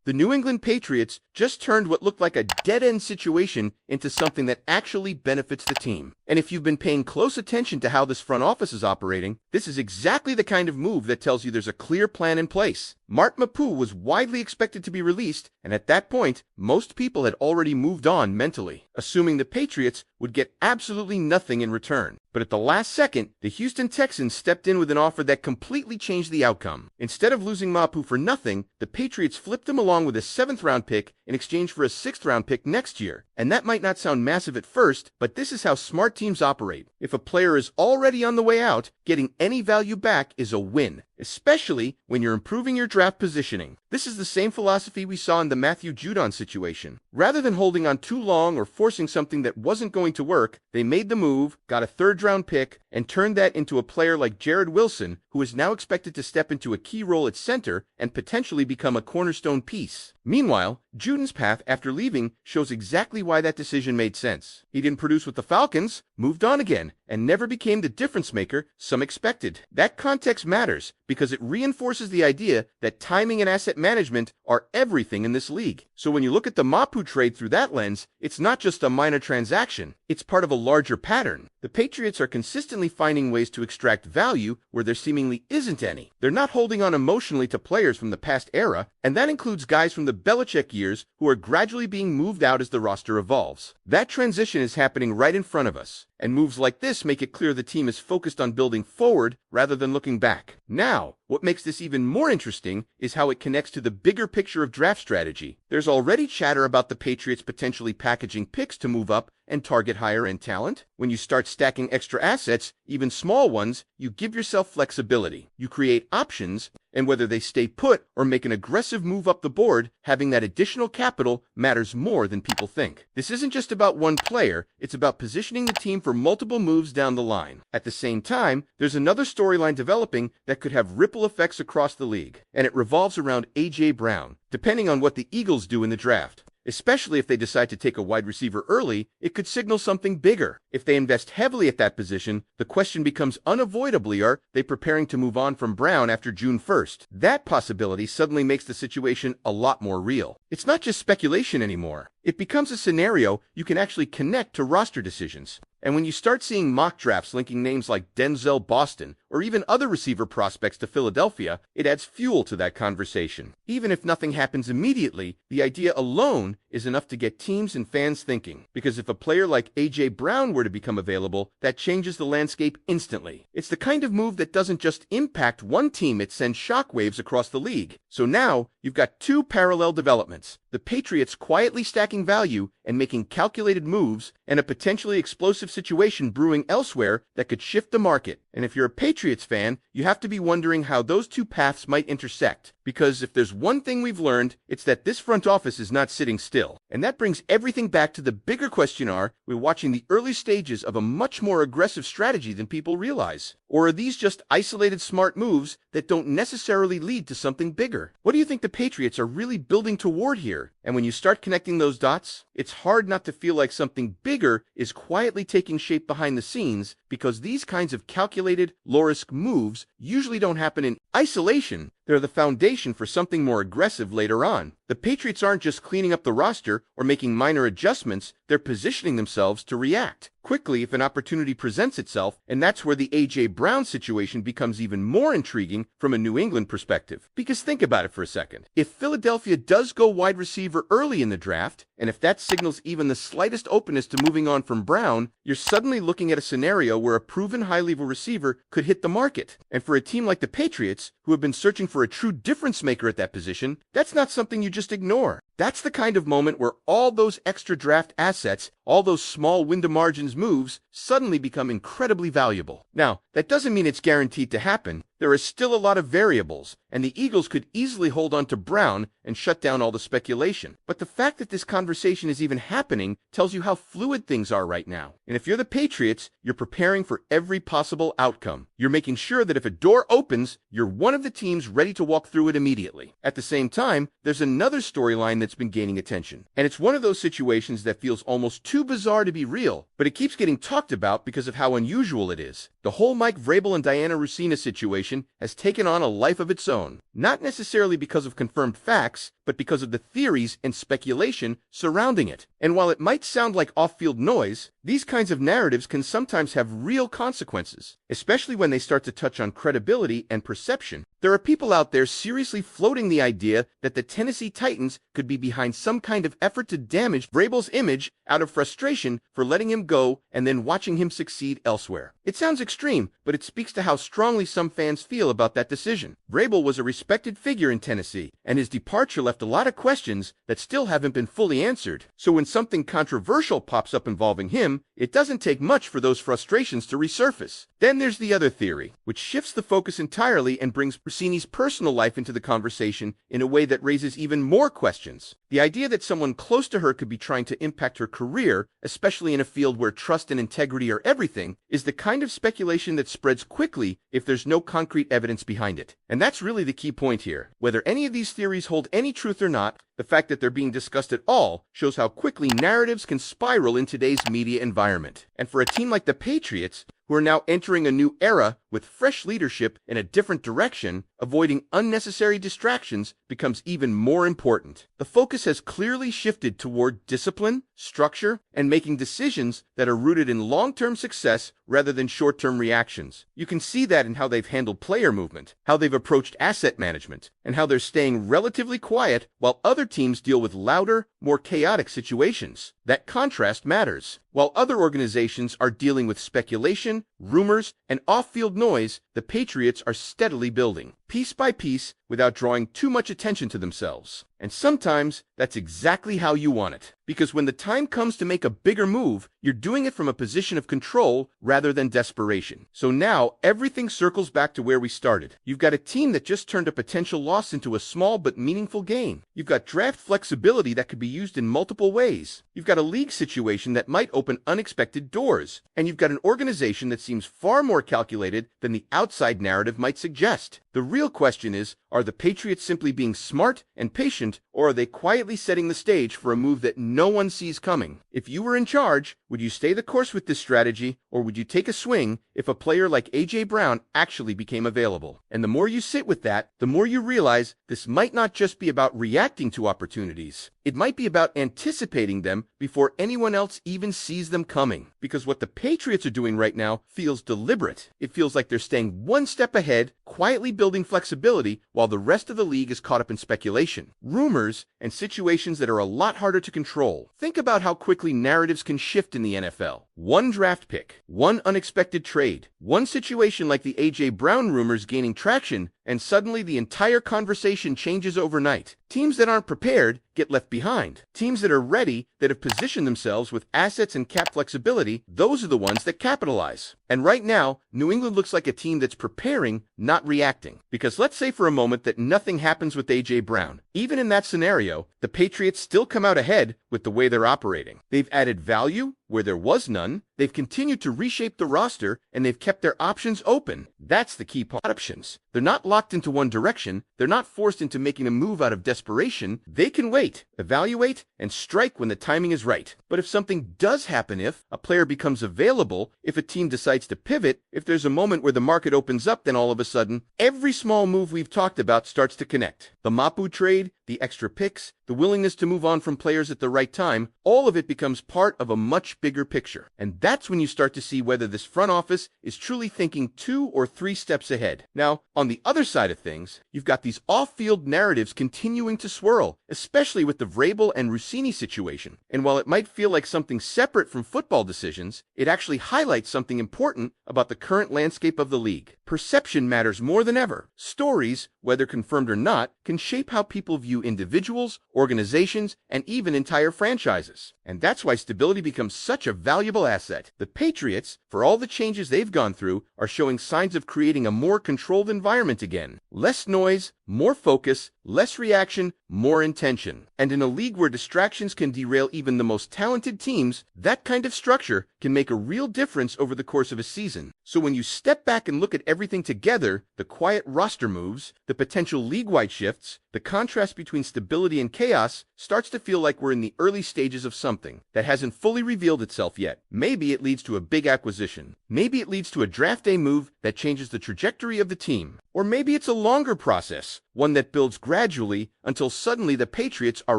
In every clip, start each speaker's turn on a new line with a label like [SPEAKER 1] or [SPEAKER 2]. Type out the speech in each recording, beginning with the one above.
[SPEAKER 1] The New England Patriots just turned what looked like a dead-end situation into something that actually benefits the team. And if you've been paying close attention to how this front office is operating, this is exactly the kind of move that tells you there's a clear plan in place. Mart Mapu was widely expected to be released, and at that point, most people had already moved on mentally, assuming the Patriots would get absolutely nothing in return. But at the last second, the Houston Texans stepped in with an offer that completely changed the outcome. Instead of losing Mapu for nothing, the Patriots flipped him along with a 7th-round pick in exchange for a 6th-round pick next year. And that might not sound massive at first, but this is how smart teams operate. If a player is already on the way out, getting any value back is a win, especially when you're improving your draft positioning. This is the same philosophy we saw in the Matthew Judon situation. Rather than holding on too long or forcing something that wasn't going to work, they made the move, got a 3rd-round pick, and turned that into a player like Jared Wilson, who is now expected to step into a key role at center and potentially become a cornerstone piece. Meanwhile, Judon's path after leaving shows exactly why that decision made sense. He didn't produce with the Falcons, moved on again, and never became the difference maker some expected. That context matters because it reinforces the idea that timing and asset management are everything in this league. So when you look at the Mapu trade through that lens, it's not just a minor transaction, it's part of a larger pattern. The Patriots are consistently finding ways to extract value where there seemingly isn't any. They're not holding on emotionally to players from the past era, and that includes guys from the Belichick years who are gradually being moved out as the roster evolves. That transition is happening right in front of us, and moves like this make it clear the team is focused on building forward rather than looking back. Now, what makes this even more interesting is how it connects to the bigger picture of draft strategy. There's already chatter about the Patriots potentially packaging picks to move up and target higher-end talent. When you start stacking extra assets, even small ones, you give yourself flexibility. You create options, and whether they stay put or make an aggressive move up the board, having that additional capital matters more than people think. This isn't just about one player, it's about positioning the team for multiple moves down the line. At the same time, there's another storyline developing that could have ripple effects across the league, and it revolves around A.J. Brown, depending on what the Eagles do in the draft. Especially if they decide to take a wide receiver early, it could signal something bigger. If they invest heavily at that position, the question becomes unavoidably, are they preparing to move on from Brown after June 1st? That possibility suddenly makes the situation a lot more real. It's not just speculation anymore. It becomes a scenario you can actually connect to roster decisions. And when you start seeing mock drafts linking names like Denzel Boston or even other receiver prospects to Philadelphia, it adds fuel to that conversation. Even if nothing happens immediately, the idea alone is enough to get teams and fans thinking. Because if a player like A.J. Brown were to become available, that changes the landscape instantly. It's the kind of move that doesn't just impact one team, it sends shockwaves across the league. So now, you've got two parallel developments. The Patriots quietly stacking value and making calculated moves, and a potentially explosive situation brewing elsewhere that could shift the market. And if you're a Patriots fan, you have to be wondering how those two paths might intersect. Because if there's one thing we've learned, it's that this front office is not sitting still. And that brings everything back to the bigger question: are we watching the early stages of a much more aggressive strategy than people realize? Or are these just isolated smart moves that don't necessarily lead to something bigger? What do you think the Patriots are really building toward here? And when you start connecting those dots, it's hard not to feel like something bigger is quietly taking shape behind the scenes, because these kinds of calculated, low-risk moves usually don't happen in isolation. They're the foundation for something more aggressive later on. The Patriots aren't just cleaning up the roster or making minor adjustments, they're positioning themselves to react quickly if an opportunity presents itself, and that's where the A.J. Brown situation becomes even more intriguing from a New England perspective. Because think about it for a second. If Philadelphia does go wide receiver early in the draft, and if that signals even the slightest openness to moving on from Brown, you're suddenly looking at a scenario where a proven high-level receiver could hit the market. And for a team like the Patriots, who have been searching for a true difference maker at that position, that's not something you just ignore. That's the kind of moment where all those extra draft assets, all those small window margins moves, suddenly become incredibly valuable. Now, that doesn't mean it's guaranteed to happen. There are still a lot of variables, and the Eagles could easily hold on to Brown and shut down all the speculation. But the fact that this conversation is even happening tells you how fluid things are right now. And if you're the Patriots, you're preparing for every possible outcome. You're making sure that if a door opens, you're one of the teams ready to walk through it immediately. At the same time, there's another storyline that's been gaining attention. And it's one of those situations that feels almost too bizarre to be real, but it keeps getting talked about because of how unusual it is. The whole Mike Vrabel and Diana Russina situation speculation has taken on a life of its own, not necessarily because of confirmed facts, but because of the theories and speculation surrounding it. And while it might sound like off-field noise, these kinds of narratives can sometimes have real consequences, especially when they start to touch on credibility and perception. There are people out there seriously floating the idea that the Tennessee Titans could be behind some kind of effort to damage Vrabel's image out of frustration for letting him go and then watching him succeed elsewhere. It sounds extreme, but it speaks to how strongly some fans feel about that decision. Vrabel was a respected figure in Tennessee, and his departure left a lot of questions that still haven't been fully answered. So when something controversial pops up involving him, it doesn't take much for those frustrations to resurface. Then there's the other theory, which shifts the focus entirely and brings Rossini's personal life into the conversation in a way that raises even more questions. The idea that someone close to her could be trying to impact her career, especially in a field where trust and integrity are everything, is the kind of speculation that spreads quickly if there's no concrete evidence behind it. And that's really the key point here. Whether any of these theories hold any truth or not, the fact that they're being discussed at all shows how quickly narratives can spiral in today's media environment. And for a team like the Patriots, who are now entering a new era with fresh leadership in a different direction, avoiding unnecessary distractions becomes even more important. The focus has clearly shifted toward discipline, structure, and making decisions that are rooted in long-term success rather than short-term reactions. You can see that in how they've handled player movement, how they've approached asset management, and how they're staying relatively quiet while other teams deal with louder, more chaotic situations. That contrast matters. While other organizations are dealing with speculation, rumors, and off-field noise, the Patriots are steadily building, piece by piece, without drawing too much attention to themselves. And sometimes, that's exactly how you want it. Because when the time comes to make a bigger move, you're doing it from a position of control rather than desperation. So now, everything circles back to where we started. You've got a team that just turned a potential loss into a small but meaningful gain. You've got draft flexibility that could be used in multiple ways. You've got a league situation that might open unexpected doors. And you've got an organization that seems far more calculated than the outside narrative might suggest. The real question is, are the Patriots simply being smart and patient, or are they quietly setting the stage for a move that no one sees coming? If you were in charge, would you stay the course with this strategy, or would you take a swing if a player like A.J. Brown actually became available? And the more you sit with that, the more you realize this might not just be about reacting to opportunities. It might be about anticipating them before anyone else even sees them coming. Because what the Patriots are doing right now feels deliberate. It feels like they're staying one step ahead, quietly building flexibility while the rest of the league is caught up in speculation, rumors, and situations that are a lot harder to control. Think about how quickly narratives can shift in the NFL. One draft pick, one unexpected trade, one situation like the A.J. Brown rumors gaining traction, and suddenly the entire conversation changes overnight. Teams that aren't prepared get left behind. Teams that are ready, that have positioned themselves with assets and cap flexibility, those are the ones that capitalize. And right now, New England looks like a team that's preparing, not reacting. Because let's say for a moment that nothing happens with A.J. Brown. Even in that scenario, the Patriots still come out ahead with the way they're operating. They've added value where there was none, they've continued to reshape the roster, and they've kept their options open. That's the key part. Options. They're not locked into one direction, they're not forced into making a move out of desperation. They can wait, evaluate, and strike when the timing is right. But if something does happen, if a player becomes available, if a team decides to pivot, if there's a moment where the market opens up, then all of a sudden, every small move we've talked about starts to connect. The Mapu trade, the extra picks, the willingness to move on from players at the right time, all of it becomes part of a much bigger picture. And that's when you start to see whether this front office is truly thinking 2 or 3 steps ahead. Now, on the other side of things, you've got these off-field narratives continuing to swirl, especially with the Vrabel and Rossini situation. And while it might feel like something separate from football decisions, it actually highlights something important about the current landscape of the league. Perception matters more than ever. Stories, whether confirmed or not, can shape how people view individuals, organizations, and even entire franchises. And that's why stability becomes such a valuable asset. The Patriots, for all the changes they've gone through, are showing signs of creating a more controlled environment again. Less noise, more focus, less reaction, more intention. And in a league where distractions can derail even the most talented teams, that kind of structure can make a real difference over the course of a season. So when you step back and look at everything together, the quiet roster moves, the potential league-wide shifts, the contrast between stability and chaos starts to feel like we're in the early stages of something that hasn't fully revealed itself yet. Maybe it leads to a big acquisition. Maybe it leads to a draft day move that changes the trajectory of the team. Or maybe it's a longer process, one that builds gradually until suddenly the Patriots are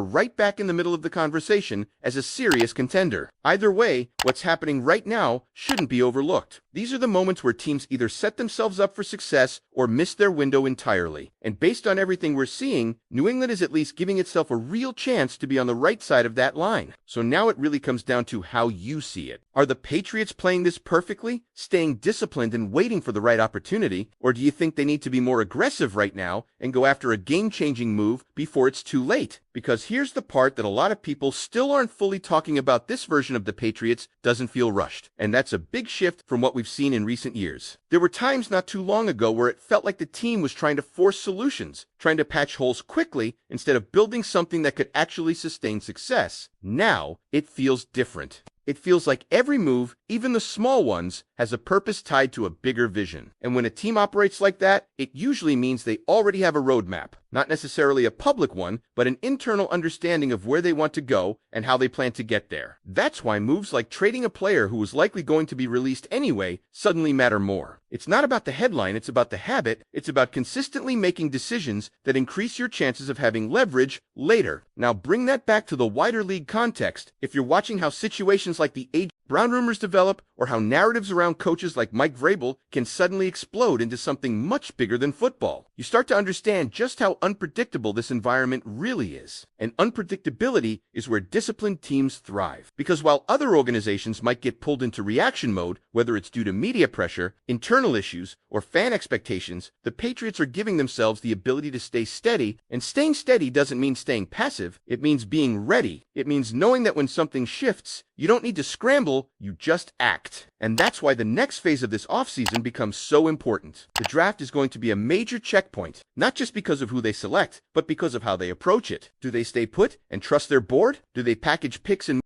[SPEAKER 1] right back in the middle of the conversation as a serious contender. Either way, what's happening right now shouldn't be overlooked. These are the moments where teams either set themselves up for success or miss their window entirely. And based on everything we're seeing, New England is at least giving itself a real chance to be on the right side of that line. So now it really comes down to how you see it. Are the Patriots playing this perfectly, staying disciplined and waiting for the right opportunity? Or do you think they need to be more aggressive right now and go after a game-changing move before it's too late? Because here's the part that a lot of people still aren't fully talking about. This version of the Patriots doesn't feel rushed. And that's a big shift from what we've seen in recent years. There were times not too long ago where it felt like the team was trying to force solutions, trying to patch holes quickly instead of building something that could actually sustain success. Now, it feels different. It feels like every move, even the small ones, has a purpose tied to a bigger vision. And when a team operates like that, it usually means they already have a roadmap. Not necessarily a public one, but an internal understanding of where they want to go and how they plan to get there. That's why moves like trading a player who was likely going to be released anyway suddenly matter more. It's not about the headline, it's about the habit. It's about consistently making decisions that increase your chances of having leverage later. Now bring that back to the wider league context. If you're watching how situations like the A.J. Brown rumors develop, or how narratives around coaches like Mike Vrabel can suddenly explode into something much bigger than football, you start to understand just how unpredictable this environment really is. And unpredictability is where disciplined teams thrive. Because while other organizations might get pulled into reaction mode, whether it's due to media pressure, internal issues, or fan expectations, the Patriots are giving themselves the ability to stay steady. And staying steady doesn't mean staying passive. It means being ready. It means knowing that when something shifts, you don't need to scramble, you just act. And that's why the next phase of this offseason becomes so important. The draft is going to be a major checkpoint, not just because of who they select, but because of how they approach it. Do they stay put and trust their board? Do they package picks and